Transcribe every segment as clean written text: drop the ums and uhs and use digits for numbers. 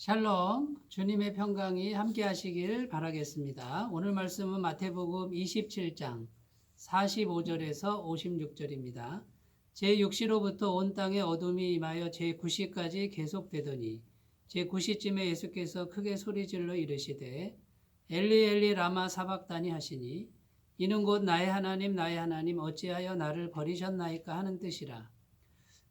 샬롬, 주님의 평강이 함께 하시길 바라겠습니다. 오늘 말씀은 마태복음 27장 45절에서 56절입니다. 제6시로부터 온 땅에 어둠이 임하여 제9시까지 계속되더니 제9시쯤에 예수께서 크게 소리질러 이르시되 엘리 엘리 라마 사박다니 하시니 이는 곧 나의 하나님 어찌하여 나를 버리셨나이까 하는 뜻이라.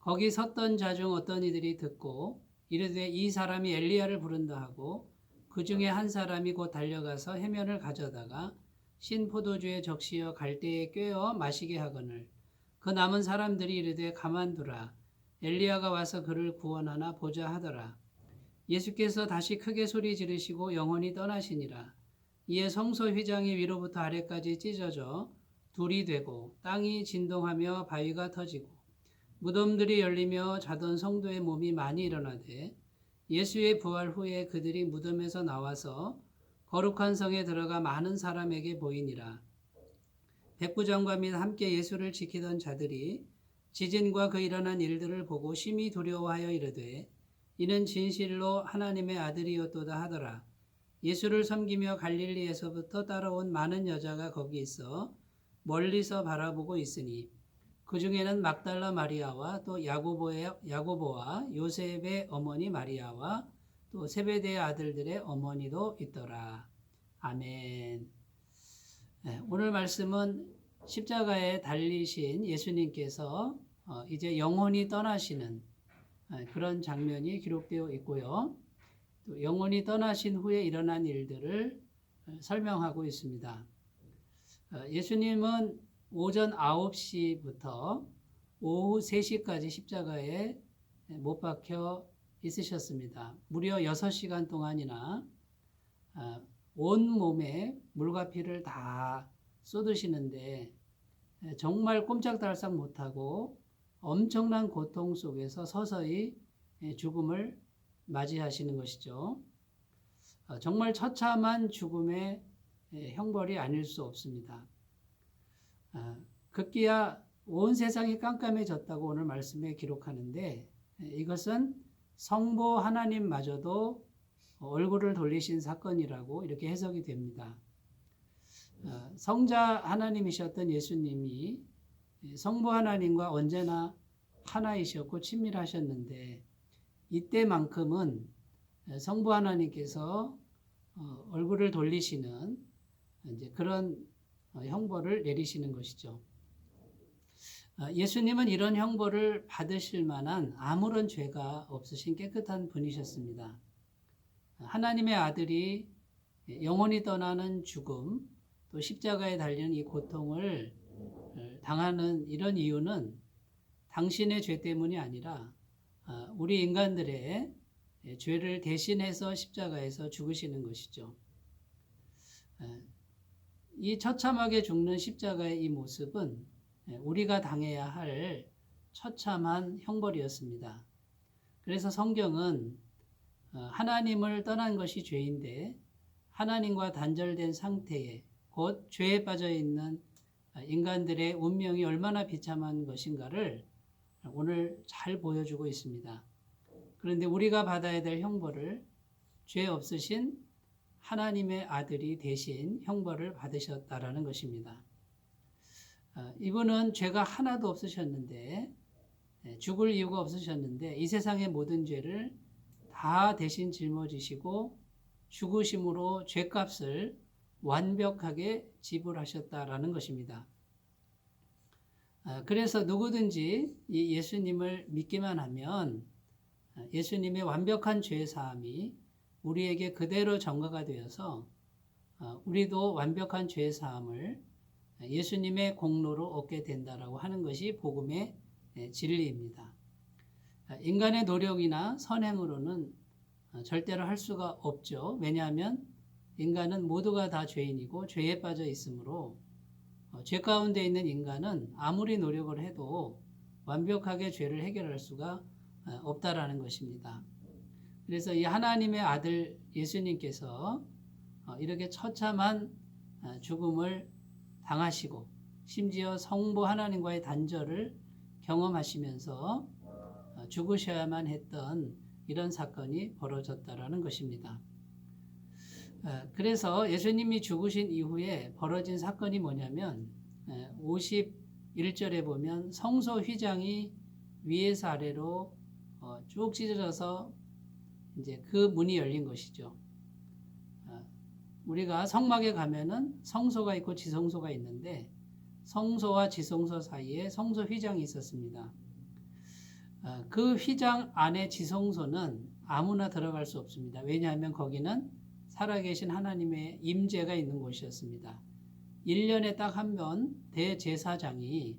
거기 섰던 자 중 어떤 이들이 듣고 이르되 이 사람이 엘리야를 부른다 하고 그 중에 한 사람이 곧 달려가서 해면을 가져다가 신 포도주에 적시어 갈대에 꿰어 마시게 하거늘 그 남은 사람들이 이르되 가만두라 엘리야가 와서 그를 구원하나 보자 하더라. 예수께서 다시 크게 소리 지르시고 영원히 떠나시니라. 이에 성소 휘장이 위로부터 아래까지 찢어져 둘이 되고 땅이 진동하며 바위가 터지고 무덤들이 열리며 자던 성도의 몸이 많이 일어나되 예수의 부활 후에 그들이 무덤에서 나와서 거룩한 성에 들어가 많은 사람에게 보이니라. 백부장과 및 함께 예수를 지키던 자들이 지진과 그 일어난 일들을 보고 심히 두려워하여 이르되 이는 진실로 하나님의 아들이었도다 하더라. 예수를 섬기며 갈릴리에서부터 따라온 많은 여자가 거기 있어 멀리서 바라보고 있으니 그 중에는 막달라 마리아와 또 야고보와 요셉의 어머니 마리아와 또 세베대의 아들들의 어머니도 있더라. 아멘. 오늘 말씀은 십자가에 달리신 예수님께서 이제 영원히 떠나시는 그런 장면이 기록되어 있고요. 또 영원히 떠나신 후에 일어난 일들을 설명하고 있습니다. 예수님은 오전 9시부터 오후 3시까지 십자가에 못 박혀 있으셨습니다. 무려 6시간 동안이나 온 몸에 물과 피를 다 쏟으시는데 정말 꼼짝달싹 못하고 엄청난 고통 속에서 서서히 죽음을 맞이하시는 것이죠. 정말 처참한 죽음의 형벌이 아닐 수 없습니다. 급기야 온 세상이 깜깜해졌다고 오늘 말씀에 기록하는데 이것은 성부 하나님마저도 얼굴을 돌리신 사건이라고 이렇게 해석이 됩니다. 성자 하나님이셨던 예수님이 성부 하나님과 언제나 하나이셨고 친밀하셨는데 이때만큼은 성부 하나님께서 얼굴을 돌리시는 이제 그런 형벌을 내리시는 것이죠. 예수님은 이런 형벌을 받으실 만한 아무런 죄가 없으신 깨끗한 분이셨습니다. 하나님의 아들이 영원히 떠나는 죽음, 또 십자가에 달리는 이 고통을 당하는 이런 이유는 당신의 죄 때문이 아니라 우리 인간들의 죄를 대신해서 십자가에서 죽으시는 것이죠. 이 처참하게 죽는 십자가의 이 모습은 우리가 당해야 할 처참한 형벌이었습니다. 그래서 성경은 하나님을 떠난 것이 죄인데 하나님과 단절된 상태에 곧 죄에 빠져 있는 인간들의 운명이 얼마나 비참한 것인가를 오늘 잘 보여주고 있습니다. 그런데 우리가 받아야 될 형벌을 죄 없으신 하나님의 아들이 대신 형벌을 받으셨다라는 것입니다. 이분은 죄가 하나도 없으셨는데 죽을 이유가 없으셨는데 이 세상의 모든 죄를 다 대신 짊어지시고 죽으심으로 죄값을 완벽하게 지불하셨다라는 것입니다. 그래서 누구든지 이 예수님을 믿기만 하면 예수님의 완벽한 죄 사함이 우리에게 그대로 전가가 되어서 우리도 완벽한 죄 사함을 예수님의 공로로 얻게 된다라고 하는 것이 복음의 진리입니다. 인간의 노력이나 선행으로는 절대로 할 수가 없죠. 왜냐하면 인간은 모두가 다 죄인이고 죄에 빠져 있으므로 죄 가운데 있는 인간은 아무리 노력을 해도 완벽하게 죄를 해결할 수가 없다라는 것입니다. 그래서 이 하나님의 아들 예수님께서 이렇게 처참한 죽음을 당하시고 심지어 성부 하나님과의 단절을 경험하시면서 죽으셔야만 했던 이런 사건이 벌어졌다라는 것입니다. 그래서 예수님이 죽으신 이후에 벌어진 사건이 뭐냐면 51절에 보면 성소 휘장이 위에서 아래로 쭉 찢어져서 이제 그 문이 열린 것이죠. 우리가 성막에 가면은 성소가 있고 지성소가 있는데 성소와 지성소 사이에 성소 휘장이 있었습니다. 그 휘장 안에 지성소는 아무나 들어갈 수 없습니다. 왜냐하면 거기는 살아계신 하나님의 임재가 있는 곳이었습니다. 1년에 딱 한 번 대제사장이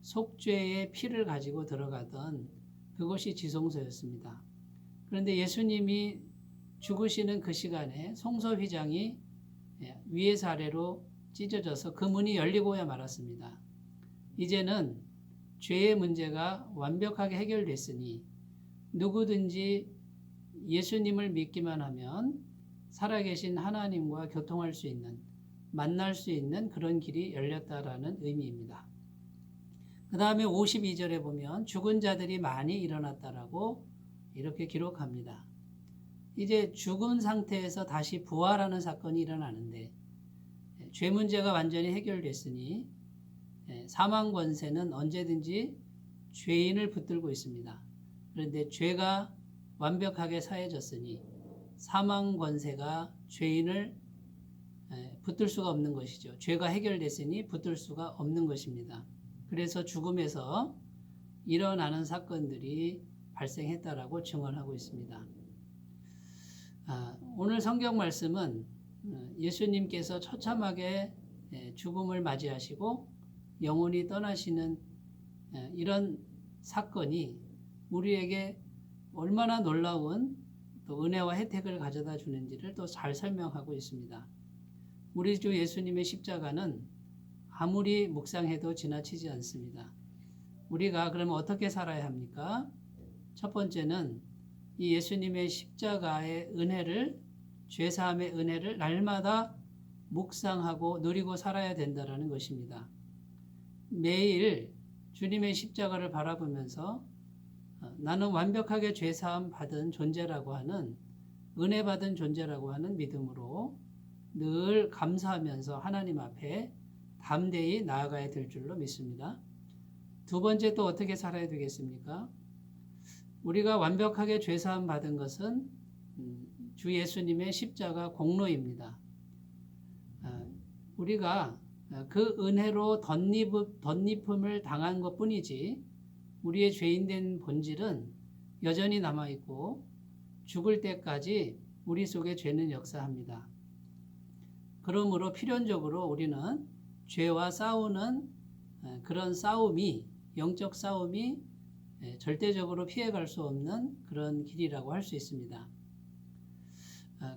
속죄의 피를 가지고 들어가던 그것이 지성소였습니다. 그런데 예수님이 죽으시는 그 시간에 성소 휘장이 위에서 아래로 찢어져서 그 문이 열리고야 말았습니다. 이제는 죄의 문제가 완벽하게 해결됐으니 누구든지 예수님을 믿기만 하면 살아계신 하나님과 교통할 수 있는, 만날 수 있는 그런 길이 열렸다라는 의미입니다. 그 다음에 52절에 보면 죽은 자들이 많이 일어났다라고 이렇게 기록합니다. 이제 죽은 상태에서 다시 부활하는 사건이 일어나는데 죄 문제가 완전히 해결됐으니 사망 권세는 언제든지 죄인을 붙들고 있습니다. 그런데 죄가 완벽하게 사해졌으니 사망 권세가 죄인을 붙들 수가 없는 것이죠. 죄가 해결됐으니 붙들 수가 없는 것입니다. 그래서 죽음에서 일어나는 사건들이 발생했다라고 증언하고 있습니다. 오늘 성경 말씀은 예수님께서 처참하게 죽음을 맞이하시고 영원히 떠나시는 이런 사건이 우리에게 얼마나 놀라운 또 은혜와 혜택을 가져다 주는지를 또 잘 설명하고 있습니다. 우리 주 예수님의 십자가는 아무리 묵상해도 지나치지 않습니다. 우리가 그러면 어떻게 살아야 합니까? 첫 번째는 이 예수님의 십자가의 은혜를, 죄사함의 은혜를 날마다 묵상하고 누리고 살아야 된다는 것입니다. 매일 주님의 십자가를 바라보면서 나는 완벽하게 죄사함 받은 존재라고 하는, 은혜 받은 존재라고 하는 믿음으로 늘 감사하면서 하나님 앞에 담대히 나아가야 될 줄로 믿습니다. 두 번째 또 어떻게 살아야 되겠습니까? 우리가 완벽하게 죄사함 받은 것은 주 예수님의 십자가 공로입니다. 우리가 그 은혜로 덧입음을 당한 것 뿐이지 우리의 죄인된 본질은 여전히 남아있고 죽을 때까지 우리 속에 죄는 역사합니다. 그러므로 필연적으로 우리는 죄와 싸우는 그런 싸움이, 영적 싸움이 절대적으로 피해갈 수 없는 그런 길이라고 할 수 있습니다.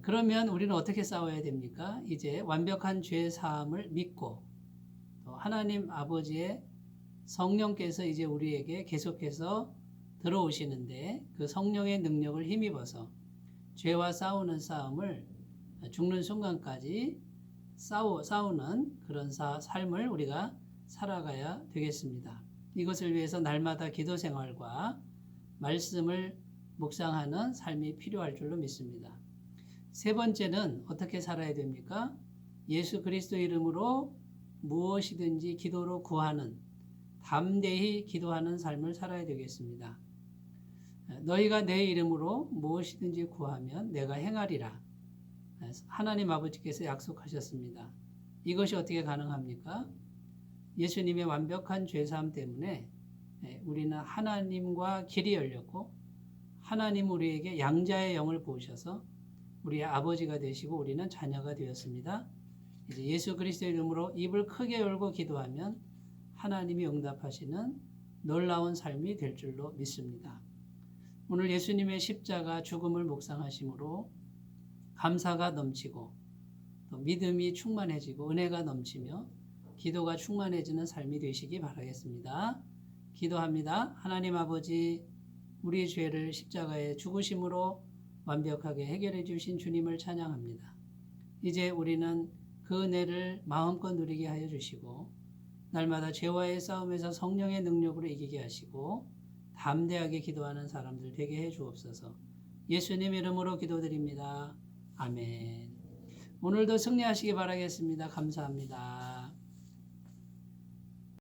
그러면 우리는 어떻게 싸워야 됩니까? 이제 완벽한 죄 사함을 믿고 또 하나님 아버지의 성령께서 이제 우리에게 계속해서 들어오시는데 그 성령의 능력을 힘입어서 죄와 싸우는 싸움을 죽는 순간까지 싸우는 그런 삶을 우리가 살아가야 되겠습니다. 이것을 위해서 날마다 기도 생활과 말씀을 묵상하는 삶이 필요할 줄로 믿습니다. 세 번째는 어떻게 살아야 됩니까? 예수 그리스도 이름으로 무엇이든지 기도로 구하는, 담대히 기도하는 삶을 살아야 되겠습니다. 너희가 내 이름으로 무엇이든지 구하면 내가 행하리라. 하나님 아버지께서 약속하셨습니다. 이것이 어떻게 가능합니까? 예수님의 완벽한 죄사함 때문에 우리는 하나님과 길이 열렸고 하나님 우리에게 양자의 영을 부으셔서 우리의 아버지가 되시고 우리는 자녀가 되었습니다. 이제 예수 그리스도의 이름으로 입을 크게 열고 기도하면 하나님이 응답하시는 놀라운 삶이 될 줄로 믿습니다. 오늘 예수님의 십자가 죽음을 묵상하심으로 감사가 넘치고 또 믿음이 충만해지고 은혜가 넘치며 기도가 충만해지는 삶이 되시기 바라겠습니다. 기도합니다. 하나님 아버지, 우리 죄를 십자가의 죽으심으로 완벽하게 해결해 주신 주님을 찬양합니다. 이제 우리는 그 은혜를 마음껏 누리게 하여 주시고 날마다 죄와의 싸움에서 성령의 능력으로 이기게 하시고 담대하게 기도하는 사람들 되게 해 주옵소서. 예수님 이름으로 기도드립니다. 아멘. 오늘도 승리하시기 바라겠습니다. 감사합니다.